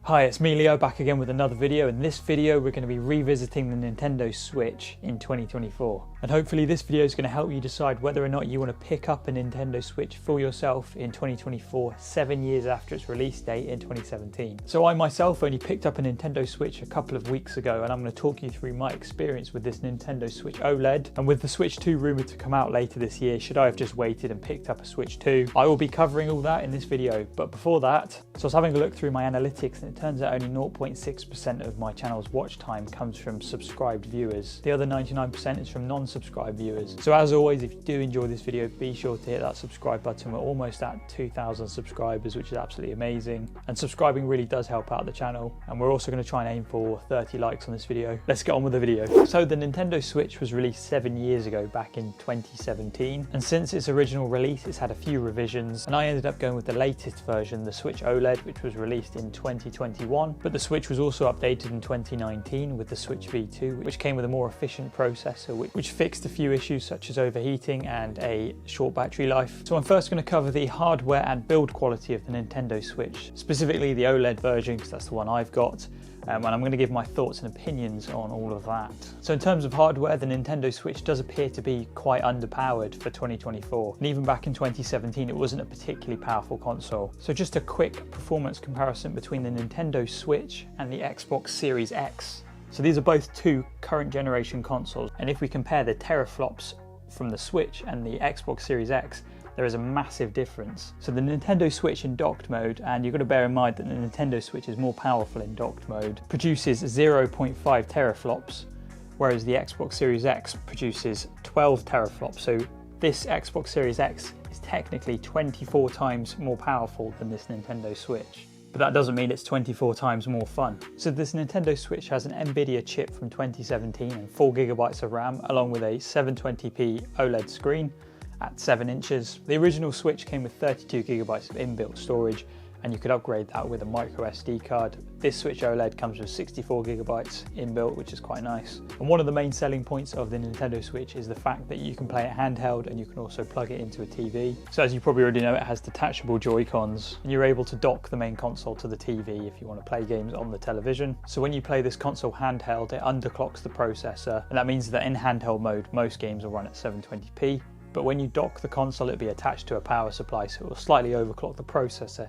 Hi, it's me Leo back again with another video. In this video we're going to be revisiting the Nintendo Switch in 2024. And hopefully this video is going to help you decide whether or not you want to pick up a Nintendo Switch for yourself in 2024, 7 years after its release date in 2017. So I myself only picked up a Nintendo Switch a couple of weeks ago, and I'm going to talk you through my experience with this Nintendo Switch OLED. And with the Switch 2 rumoured to come out later this year, should I have just waited and picked up a Switch 2? I will be covering all that in this video, but before that, so I was having a look through my analytics and it turns out only 0.6% of my channel's watch time comes from subscribed viewers. The other 99% is from non-subscribed viewers. So as always, if you do enjoy this video, be sure to hit that subscribe button. We're almost at 2,000 subscribers, which is absolutely amazing. And subscribing really does help out the channel. And we're also going to try and aim for 30 likes on this video. Let's get on with the video. So the Nintendo Switch was released 7 years ago, back in 2017. And since its original release, it's had a few revisions. And I ended up going with the latest version, the Switch OLED, which was released in 2021. But the Switch was also updated in 2019 with the Switch V2, which came with a more efficient processor, which fixed a few issues such as overheating and a short battery life. So I'm first going to cover the hardware and build quality of the Nintendo Switch, specifically the OLED version, because that's the one I've got. And I'm going to give my thoughts and opinions on all of that. So in terms of hardware, the Nintendo Switch does appear to be quite underpowered for 2024. And even back in 2017, it wasn't a particularly powerful console. So just a quick performance comparison between the Nintendo Switch and the Xbox Series X. So these are both two current generation consoles. And if we compare the teraflops from the Switch and the Xbox Series X, there is a massive difference. So the Nintendo Switch in docked mode, and you've got to bear in mind that the Nintendo Switch is more powerful in docked mode, produces 0.5 teraflops, whereas the Xbox Series X produces 12 teraflops. So this Xbox Series X is technically 24 times more powerful than this Nintendo Switch. But that doesn't mean it's 24 times more fun. So this Nintendo Switch has an NVIDIA chip from 2017 and 4 GB of RAM, along with a 720p OLED screen at 7 inches. The original Switch came with 32 GB of inbuilt storage, and you could upgrade that with a micro SD card. This Switch OLED comes with 64 GB inbuilt, which is quite nice. And one of the main selling points of the Nintendo Switch is the fact that you can play it handheld and you can also plug it into a TV. So as you probably already know, it has detachable Joy-Cons, and you're able to dock the main console to the TV if you want to play games on the television. So when you play this console handheld, it underclocks the processor, and that means that in handheld mode, most games will run at 720p. But when you dock the console, it'll be attached to a power supply, so it will slightly overclock the processor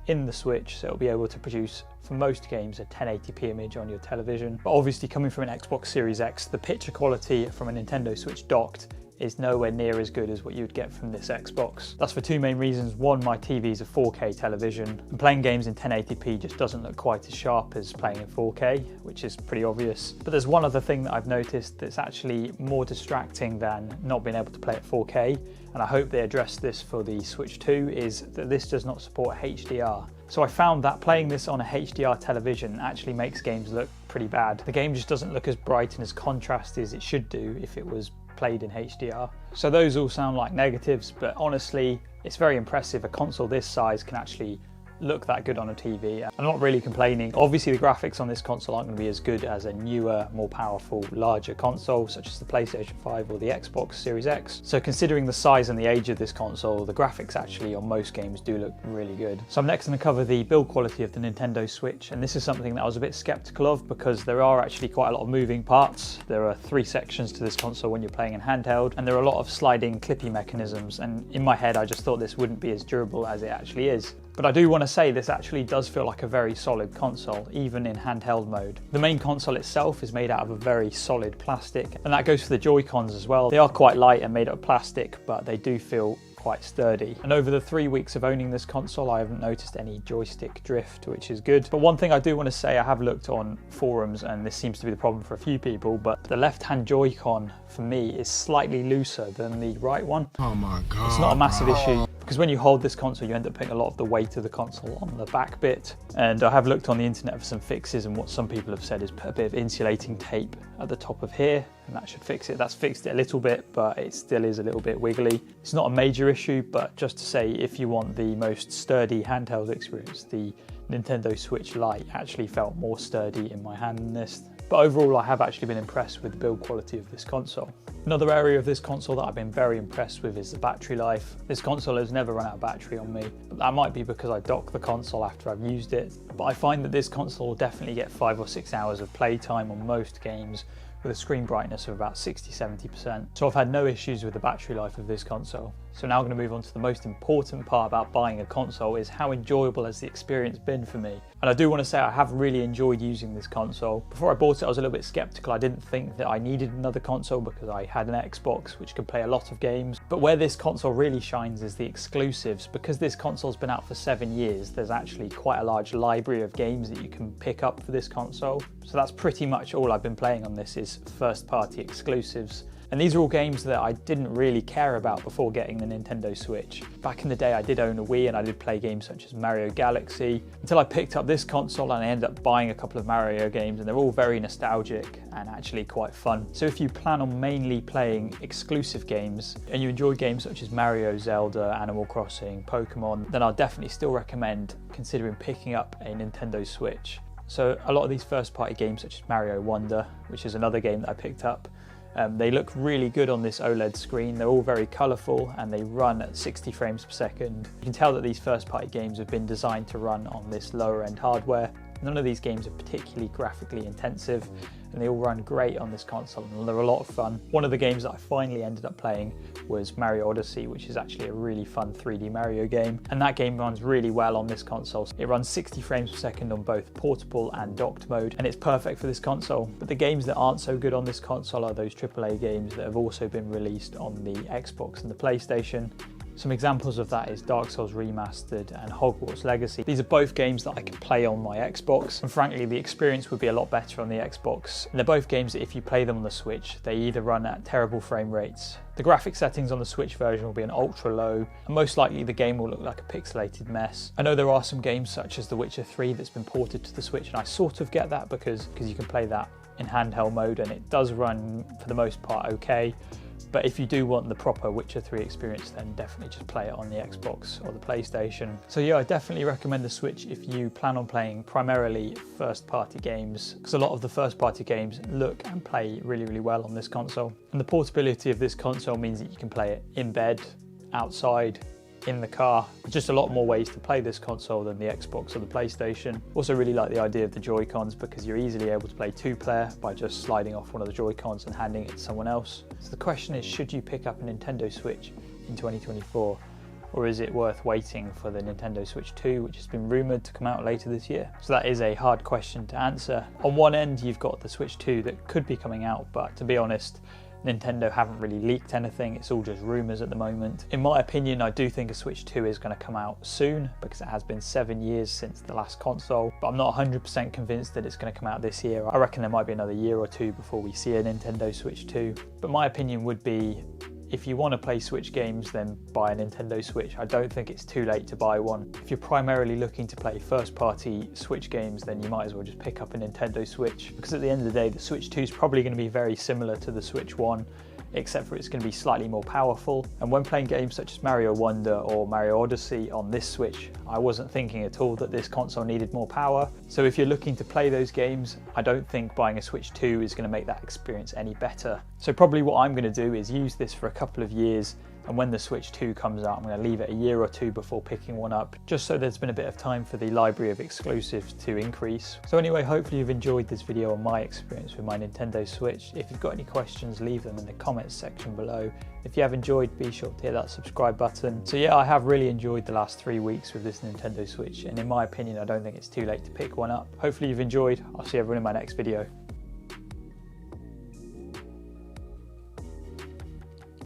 in the Switch, so it'll be able to produce, for most games, a 1080p image on your television. But obviously, coming from an Xbox Series X, the picture quality from a Nintendo Switch docked is nowhere near as good as what you'd get from this Xbox. That's for two main reasons. One, my TV is a 4K television, and playing games in 1080p just doesn't look quite as sharp as playing in 4K, which is pretty obvious. But there's one other thing that I've noticed that's actually more distracting than not being able to play at 4K, and I hope they address this for the Switch 2, is that this does not support HDR. So I found that playing this on a HDR television actually makes games look pretty bad. The game just doesn't look as bright and as contrasty as it should do if it was played in HDR. So those all sound like negatives, but honestly, it's very impressive. A console this size can actually look that good on a TV. I'm not really complaining. Obviously, the graphics on this console aren't going to be as good as a newer, more powerful, larger console, such as the PlayStation 5 or the Xbox Series X. So considering the size and the age of this console, the graphics actually on most games do look really good. So I'm next going to cover the build quality of the Nintendo Switch, and this is something that I was a bit skeptical of because there are actually quite a lot of moving parts. There are 3 sections to this console when you're playing in handheld, and there are a lot of sliding clippy mechanisms, and in my head I just thought this wouldn't be as durable as it actually is. But I do want to say this actually does feel like a very solid console, even in handheld mode. The main console itself is made out of a very solid plastic, and that goes for the Joy-Cons as well. They are quite light and made of plastic, but they do feel quite sturdy. And over the 3 weeks of owning this console, I haven't noticed any joystick drift, which is good. But one thing I do want to say, I have looked on forums, and this seems to be the problem for a few people, but the left-hand Joy-Con for me is slightly looser than the right one. Oh my God. It's not a massive issue, because when you hold this console, you end up putting a lot of the weight of the console on the back bit. And I have looked on the internet for some fixes, and what some people have said is put a bit of insulating tape at the top of here, and that should fix it. That's fixed it a little bit, but it still is a little bit wiggly. It's not a major issue, but just to say, if you want the most sturdy handheld experience, the Nintendo Switch Lite actually felt more sturdy in my hand than this. but overall I have actually been impressed with the build quality of this console. Another area of this console that I've been very impressed with is the battery life. This console has never run out of battery on me, but that might be because I dock the console after I've used it. But I find that this console will definitely get 5 or 6 hours of playtime on most games, with a screen brightness of about 60–70%. So I've had no issues with the battery life of this console. So now I'm going to move on to the most important part about buying a console, is how enjoyable has the experience been for me. And I do want to say I have really enjoyed using this console. Before I bought it I was a little bit skeptical. I didn't think that I needed another console because I had an Xbox which could play a lot of games. But where this console really shines is the exclusives. Because this console's been out for 7 years, there's actually quite a large library of games that you can pick up for this console. So that's pretty much all I've been playing on this, is first party exclusives. And these are all games that I didn't really care about before getting the Nintendo Switch. Back in the day I did own a Wii and I did play games such as Mario Galaxy, until I picked up this console and I ended up buying a couple of Mario games, and they're all very nostalgic and actually quite fun. So if you plan on mainly playing exclusive games and you enjoy games such as Mario, Zelda, Animal Crossing, Pokemon, then I'll definitely still recommend considering picking up a Nintendo Switch. So a lot of these first party games such as Mario Wonder, which is another game that I picked up, they look really good on this OLED screen. They're all very colourful and they run at 60 frames per second. You can tell that these first party games have been designed to run on this lower end hardware. None of these games are particularly graphically intensive and they all run great on this console and they're a lot of fun. One of the games that I finally ended up playing was Mario Odyssey, which is actually a really fun 3D Mario game, and that game runs really well on this console. It runs 60 frames per second on both portable and docked mode, and it's perfect for this console. But the games that aren't so good on this console are those AAA games that have also been released on the Xbox and the PlayStation. Some examples of that is Dark Souls Remastered and Hogwarts Legacy. These are both games that I can play on my Xbox, and frankly the experience would be a lot better on the Xbox. And they're both games that if you play them on the Switch, they either run at terrible frame rates. The graphic settings on the Switch version will be an ultra low, and most likely the game will look like a pixelated mess. I know there are some games such as The Witcher 3 that's been ported to the Switch, and I sort of get that because you can play that in handheld mode and it does run for the most part okay. But if you do want the proper Witcher 3 experience, then definitely just play it on the Xbox or the PlayStation. So yeah, I definitely recommend the Switch if you plan on playing primarily first-party games, because a lot of the first-party games look and play really, really well on this console. And the portability of this console means that you can play it in bed, outside, in the car. Just a lot more ways to play this console than the Xbox or the PlayStation. Also really like the idea of the Joy-Cons because you're easily able to play two-player by just sliding off one of the Joy-Cons and handing it to someone else. So the question is, should you pick up a Nintendo Switch in 2024? Or is it worth waiting for the Nintendo Switch 2, which has been rumoured to come out later this year? So that is a hard question to answer. On one end, you've got the Switch 2 that could be coming out, but to be honest, Nintendo haven't really leaked anything, it's all just rumours at the moment. In my opinion, I do think a Switch 2 is going to come out soon because it has been 7 years since the last console, but I'm not 100% convinced that it's going to come out this year. I reckon there might be another year or two before we see a Nintendo Switch 2. But my opinion would be, if you want to play Switch games, then buy a Nintendo Switch. I don't think it's too late to buy one. If you're primarily looking to play first-party Switch games, then you might as well just pick up a Nintendo Switch, because at the end of the day, the Switch 2 is probably going to be very similar to the Switch 1, except for it's going to be slightly more powerful. And when playing games such as Mario Wonder or Mario Odyssey on this Switch, I wasn't thinking at all that this console needed more power. So if you're looking to play those games, I don't think buying a Switch 2 is going to make that experience any better. So probably what I'm going to do is use this for a couple of years, and when the Switch 2 comes out, I'm going to leave it a year or two before picking one up, just so there's been a bit of time for the library of exclusives to increase. So anyway, hopefully you've enjoyed this video on my experience with my Nintendo Switch. If you've got any questions, leave them in the comments section below. If you have enjoyed, be sure to hit that subscribe button. So yeah, I have really enjoyed the last 3 weeks with this Nintendo Switch, and in my opinion, I don't think it's too late to pick one up. Hopefully you've enjoyed. I'll see everyone in my next video.